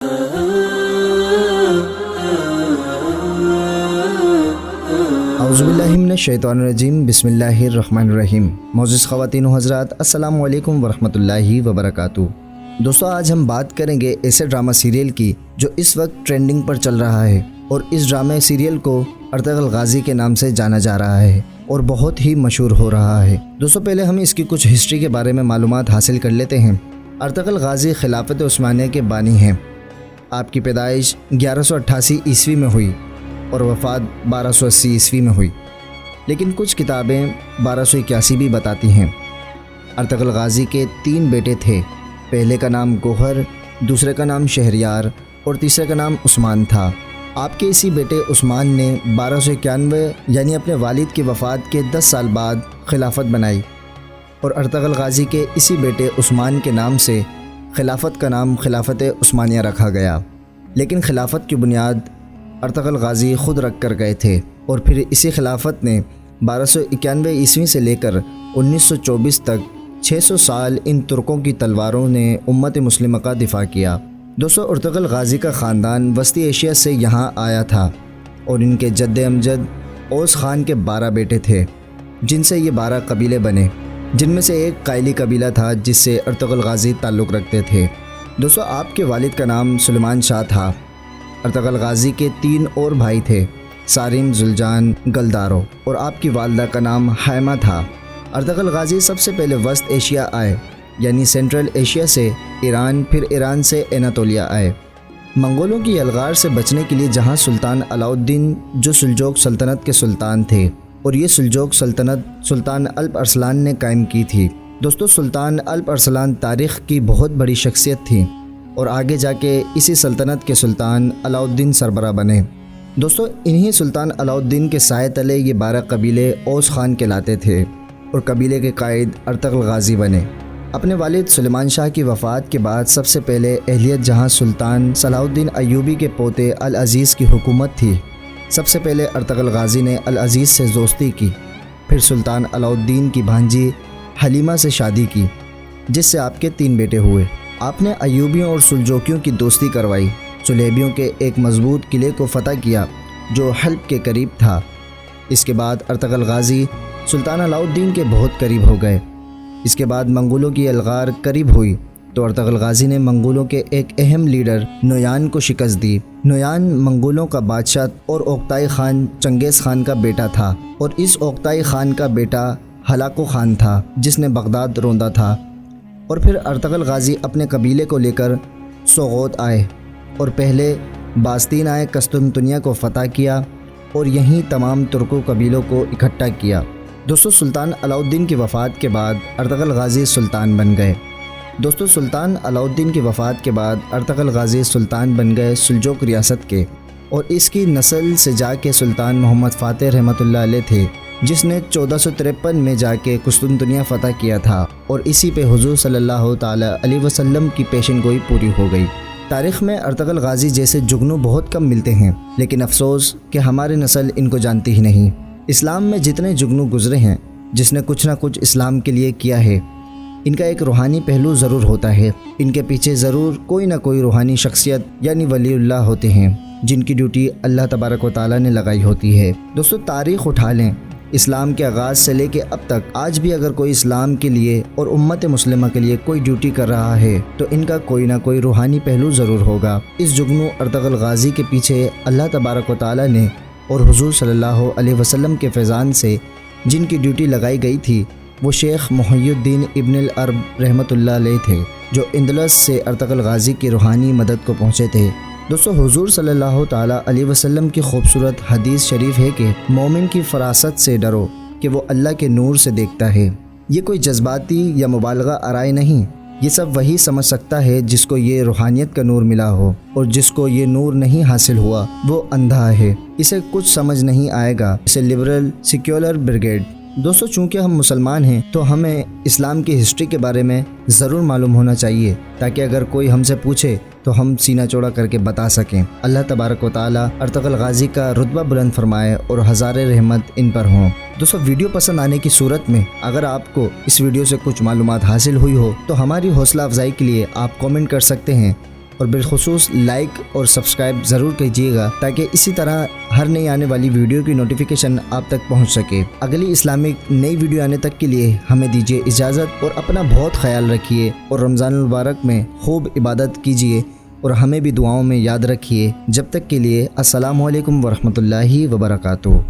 اعوذ باللہ من الشیطان الرجیم، بسم اللہ الرحمن الرحیم۔ معزز خواتین و حضرات، السلام علیکم ورحمۃ اللہ وبرکاتہ۔ دوستو، آج ہم بات کریں گے ایسے ڈرامہ سیریل کی جو اس وقت ٹرینڈنگ پر چل رہا ہے، اور اس ڈرامہ سیریل کو ارطغرل غازی کے نام سے جانا جا رہا ہے اور بہت ہی مشہور ہو رہا ہے۔ دوستو، پہلے ہم اس کی کچھ ہسٹری کے بارے میں معلومات حاصل کر لیتے ہیں۔ ارطغرل غازی خلافت عثمانیہ کے بانی ہیں۔ آپ کی پیدائش 1188 عیسوی میں ہوئی اور وفات 1280 عیسوی میں ہوئی، لیکن کچھ کتابیں 1281 بھی بتاتی ہیں۔ ارطغرل غازی کے 3 بیٹے تھے۔ پہلے کا نام گوہر، دوسرے کا نام شہریار اور تیسرے کا نام عثمان تھا۔ آپ کے اسی بیٹے عثمان نے 1291 یعنی اپنے والد کی وفات کے 10 سال بعد خلافت بنائی، اور ارطغرل غازی کے اسی بیٹے عثمان کے نام سے خلافت کا نام خلافت عثمانیہ رکھا گیا۔ لیکن خلافت کی بنیاد ارطغرل غازی خود رکھ کر گئے تھے، اور پھر اسی خلافت نے 1291 عیسوی سے لے کر 1924 تک 600 سال ان ترکوں کی تلواروں نے امت مسلمہ کا دفاع کیا۔ دوستو، ارطغرل غازی کا خاندان وسطی ایشیا سے یہاں آیا تھا، اور ان کے جد امجد اوس خان کے 12 بیٹے تھے، جن سے یہ 12 قبیلے بنے، جن میں سے ایک قائلی قبیلہ تھا جس سے ارطغرل غازی تعلق رکھتے تھے۔ دوستو، آپ کے والد کا نام سلیمان شاہ تھا۔ ارطغرل غازی کے 3 اور بھائی تھے، سارم، زلجان، گلدارو، اور آپ کی والدہ کا نام حائمہ تھا۔ ارطغرل غازی سب سے پہلے وسط ایشیا آئے، یعنی سینٹرل ایشیا سے ایران، پھر ایران سے اناطولیہ آئے۔ منگولوں کی یلغار سے بچنے کے لیے جہاں سلطان علاؤالدین جو سلجوق سلطنت کے سلطان تھے، اور یہ سلجوق سلطنت سلطان الپ ارسلان نے قائم کی تھی۔ دوستو، سلطان الپ ارسلان تاریخ کی بہت بڑی شخصیت تھی، اور آگے جا کے اسی سلطنت کے سلطان علاؤالدین سربراہ بنے۔ دوستو، انہی سلطان علاؤالدین کے سائے تلے یہ 12 قبیلے اوس خان کہلاتے تھے، اور قبیلے کے قائد ارطغرل غازی بنے۔ اپنے والد سلیمان شاہ کی وفات کے بعد سب سے پہلے اہلیت جہاں سلطان صلاح الدین ایوبی کے پوتے العزیز کی حکومت تھی، سب سے پہلے ارطغرل غازی نے العزیز سے دوستی کی، پھر سلطان علاؤالدین کی بھانجی حلیمہ سے شادی کی، جس سے آپ کے 3 بیٹے ہوئے۔ آپ نے ایوبیوں اور سلجوکیوں کی دوستی کروائی، سلیبیوں کے ایک مضبوط قلعے کو فتح کیا جو حلب کے قریب تھا۔ اس کے بعد ارطغرل غازی سلطان علاؤالدین کے بہت قریب ہو گئے۔ اس کے بعد منگولوں کی یلغار قریب ہوئی تو ارطغرل غازی نے منگولوں کے ایک اہم لیڈر نویان کو شکست دی۔ نویان منگولوں کا بادشاہ اور اوکتائی خان چنگیز خان کا بیٹا تھا، اور اس اوکتائی خان کا بیٹا ہلاکو خان تھا جس نے بغداد روندا تھا۔ اور پھر ارطغرل غازی اپنے قبیلے کو لے کر سوغوت آئے، اور پہلے باستین آئے، قسطنطنیہ کو فتح کیا، اور یہیں تمام ترکو قبیلوں کو اکٹھا کیا۔ دوستو، سلطان علاؤالدین کی وفات کے بعد ارطغرل غازی سلطان بن گئے۔ دوستو، سلطان علاؤالدین کی وفات کے بعد ارطغرل غازی سلطان بن گئے سلجوق ریاست کے، اور اس کی نسل سے جا کے سلطان محمد فاتح رحمۃ اللہ علیہ تھے، جس نے 1453 میں جا کے قسطنطنیہ فتح کیا تھا، اور اسی پہ حضور صلی اللہ تعالیٰ علیہ وسلم کی پیشن گوئی پوری ہو گئی۔ تاریخ میں ارطغرل غازی جیسے جگنو بہت کم ملتے ہیں، لیکن افسوس کہ ہماری نسل ان کو جانتی ہی نہیں۔ اسلام میں جتنے جگنو گزرے ہیں، جس نے کچھ نہ کچھ اسلام کے لیے کیا ہے، ان کا ایک روحانی پہلو ضرور ہوتا ہے۔ ان کے پیچھے ضرور کوئی نہ کوئی روحانی شخصیت یعنی ولی اللہ ہوتے ہیں، جن کی ڈیوٹی اللہ تبارک و تعالیٰ نے لگائی ہوتی ہے۔ دوستو، تاریخ اٹھا لیں، اسلام کے آغاز سے لے کے اب تک آج بھی اگر کوئی اسلام کے لیے اور امت مسلمہ کے لیے کوئی ڈیوٹی کر رہا ہے تو ان کا کوئی نہ کوئی روحانی پہلو ضرور ہوگا۔ اس جگنو ارطغرل غازی کے پیچھے اللہ تبارک و تعالیٰ نے اور حضور صلی اللہ علیہ وسلم کے فیضان سے جن کی ڈیوٹی لگائی گئی تھی، وہ شیخ محی الدین ابن العرب رحمۃ اللہ علیہ تھے، جو اندلس سے ارطغرل غازی کی روحانی مدد کو پہنچے تھے۔ دوستو، حضور صلی اللہ تعالیٰ علیہ وسلم کی خوبصورت حدیث شریف ہے کہ مومن کی فراست سے ڈرو کہ وہ اللہ کے نور سے دیکھتا ہے۔ یہ کوئی جذباتی یا مبالغہ آرائی نہیں، یہ سب وہی سمجھ سکتا ہے جس کو یہ روحانیت کا نور ملا ہو، اور جس کو یہ نور نہیں حاصل ہوا وہ اندھا ہے، اسے کچھ سمجھ نہیں آئے گا۔ اسے لبرل سیکولر بریگیڈ۔ دوستو، چونکہ ہم مسلمان ہیں تو ہمیں اسلام کی ہسٹری کے بارے میں ضرور معلوم ہونا چاہیے، تاکہ اگر کوئی ہم سے پوچھے تو ہم سینہ چوڑا کر کے بتا سکیں۔ اللہ تبارک و تعالیٰ ارطغرل غازی کا رتبہ بلند فرمائے اور ہزار رحمت ان پر ہوں۔ دوستو، ویڈیو پسند آنے کی صورت میں اگر آپ کو اس ویڈیو سے کچھ معلومات حاصل ہوئی ہو تو ہماری حوصلہ افزائی کے لیے آپ کامنٹ کر سکتے ہیں اور بالخصوص لائک اور سبسکرائب ضرور کیجیے گا تاکہ اسی طرح ہر نئی آنے والی ویڈیو کی نوٹیفیکیشن آپ تک پہنچ سکے۔ اگلی اسلامک نئی ویڈیو آنے تک کے لیے ہمیں دیجیے اجازت، اور اپنا بہت خیال رکھیے اور رمضان المبارک میں خوب عبادت کیجیے اور ہمیں بھی دعاؤں میں یاد رکھیے۔ جب تک کے لیے السلام علیکم ورحمۃ اللہ وبرکاتہ۔